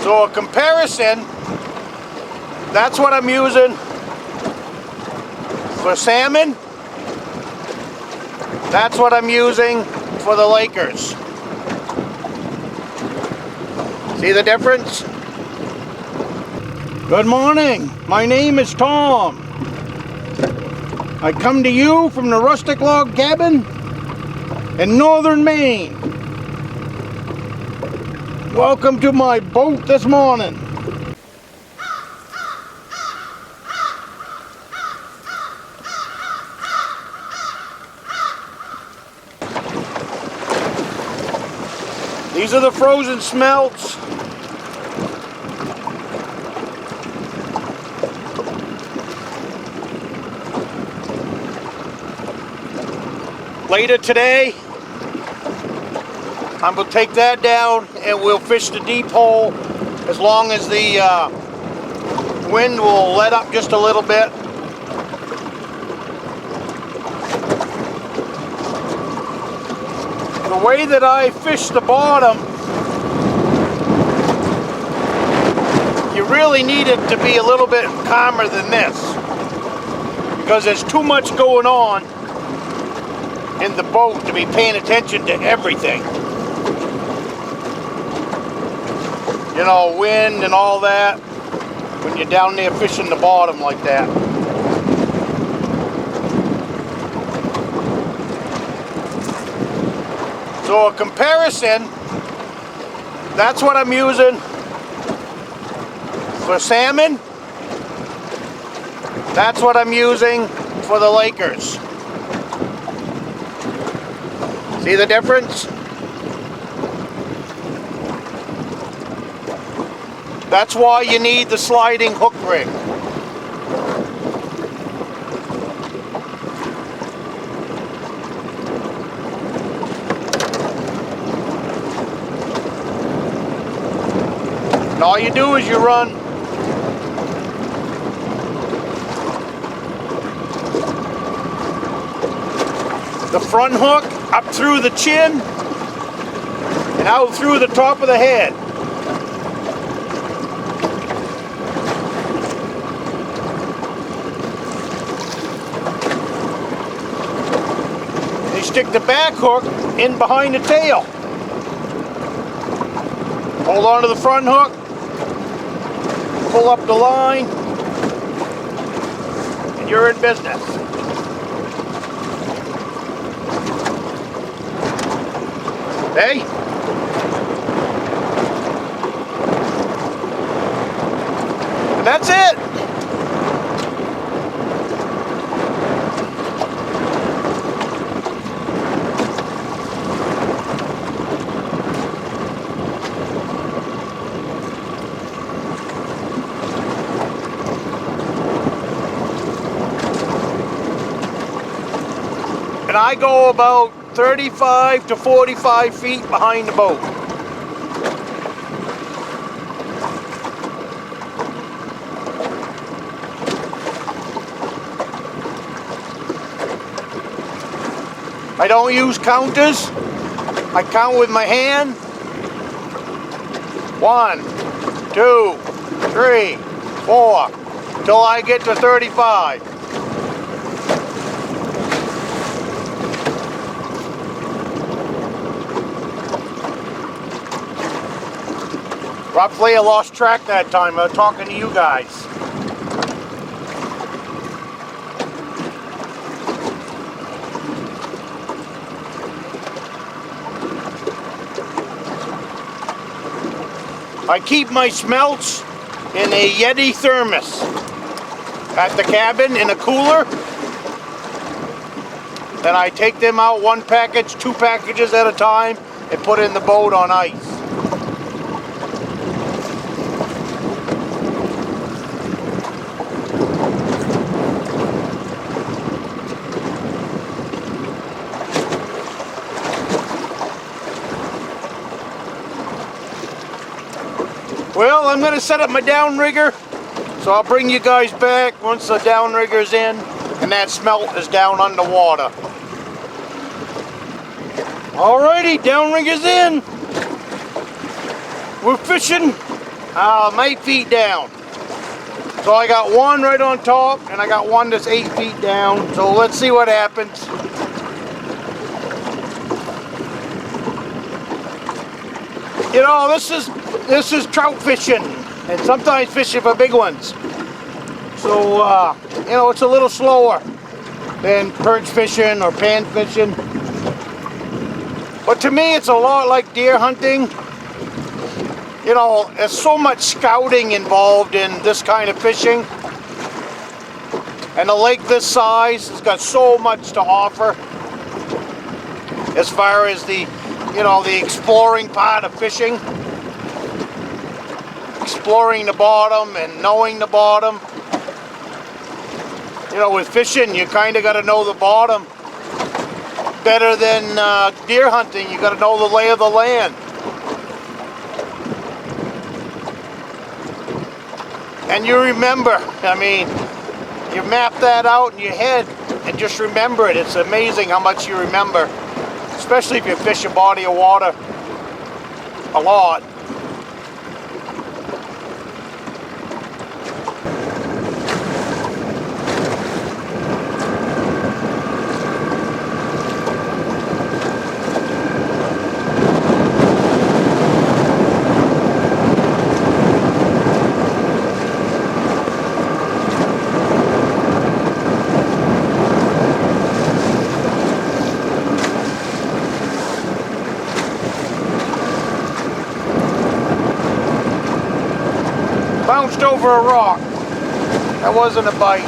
So a comparison, that's what I'm using for salmon. That's what I'm using for the Lakers. See the difference? Good morning. My name is Tom. I come to you from the Rustic log cabin in Northern Maine. Welcome to my boat this morning. These are the frozen smelts. Later today, I'm going to take that down and we'll fish the deep hole as long as the wind will let up just a little bit. The way that I fish the bottom, you really need it to be a little bit calmer than this because there's too much going on in the boat to be paying attention to everything. You know, wind and all that when you're down there fishing the bottom like that. So a comparison, that's what I'm using for salmon. That's what I'm using for the Lakers. See the difference? That's why you need the sliding hook rig. And all you do is you run the front hook up through the chin and out through the top of the head. And you stick the back hook in behind the tail. Hold on to the front hook, pull up the line, and you're in business. Hey? And that's it. And I go about 35 to 45 feet behind the boat. I don't use counters. I count with my hand. 1, 2, 3, 4, till I get to 35. Roughly, I lost track that time. I was talking to you guys. I keep my smelts in a Yeti thermos at the cabin in a cooler. Then I take them out 1 package, 2 packages at a time and put in the boat on ice. Well, I'm going to set up my downrigger, so I'll bring you guys back once the downrigger's in and that smelt is down underwater. Alrighty, downrigger's in. We're fishing 8 feet down. So I got one right on top, and I got one that's 8 feet down. So let's see what happens. You know, this is trout fishing, and sometimes fishing for big ones. So you know, it's a little slower than perch fishing or pan fishing. But to me, it's a lot like deer hunting. You know, there's so much scouting involved in this kind of fishing. And a lake this size has got so much to offer as far as the, you know, the exploring part of fishing. Exploring the bottom and knowing the bottom. You know, with fishing, you kind of got to know the bottom better than deer hunting. You got to know the lay of the land. And you remember, I mean, you map that out in your head and just remember it. It's amazing how much you remember, especially if you fish a body of water a lot. Bounced over a rock. That wasn't a bite.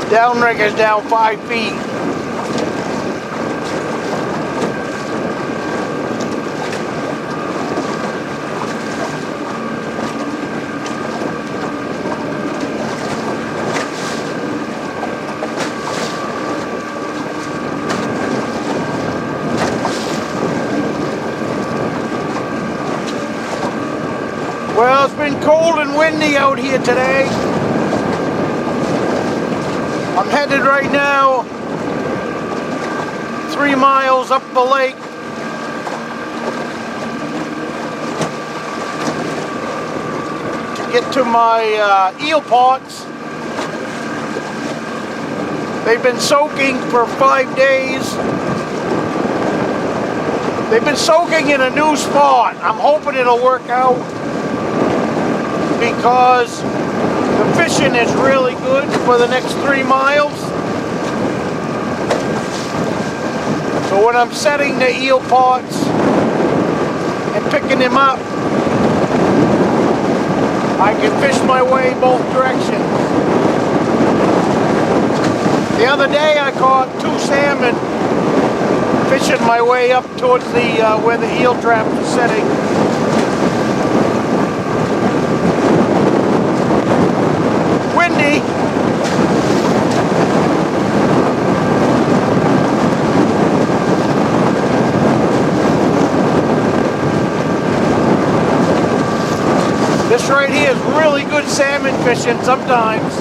Downrigger's down 5 feet. Well, it's been cold and windy out here today. I'm headed right now 3 miles up the lake. To get to my eel pots. They've been soaking for 5 days. They've been soaking in a new spot. I'm hoping it'll work out, because the fishing is really good for the next 3 miles. So when I'm setting the eel pots and picking them up, I can fish my way both directions. The other day I caught 2 salmon fishing my way up towards the where the eel traps are setting. Windy. This right here is really good salmon fishing sometimes.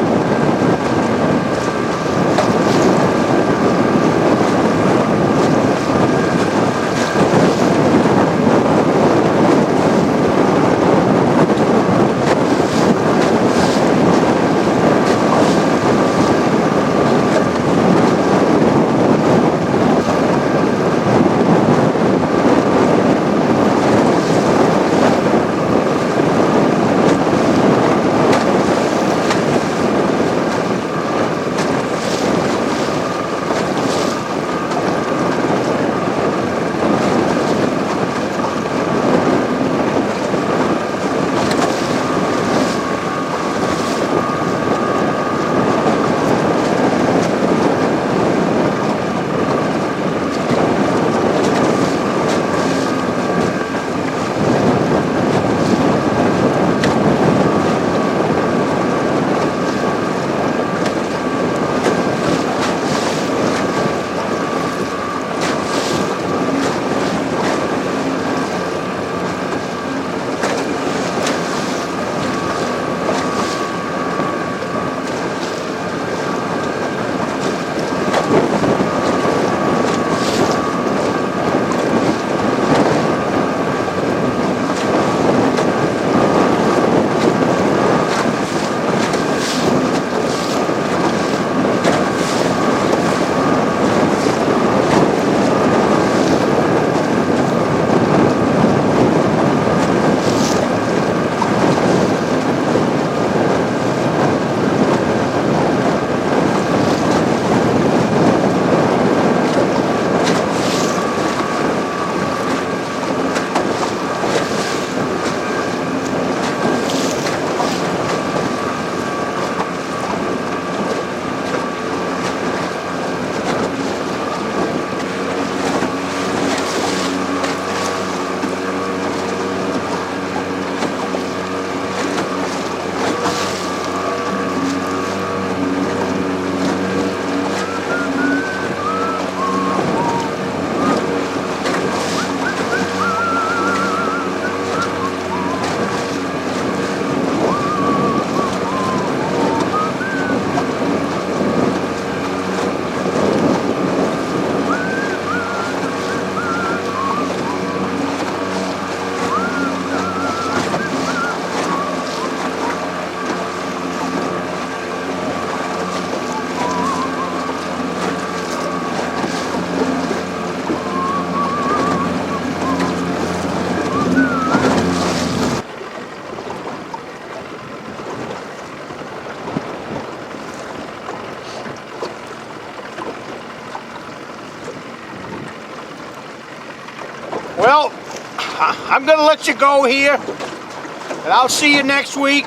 I'm gonna let you go here, and I'll see you next week.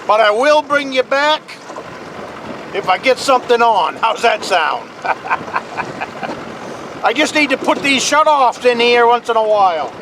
But I will bring you back if I get something on. How's that sound? I just need to put these shut-offs in here once in a while.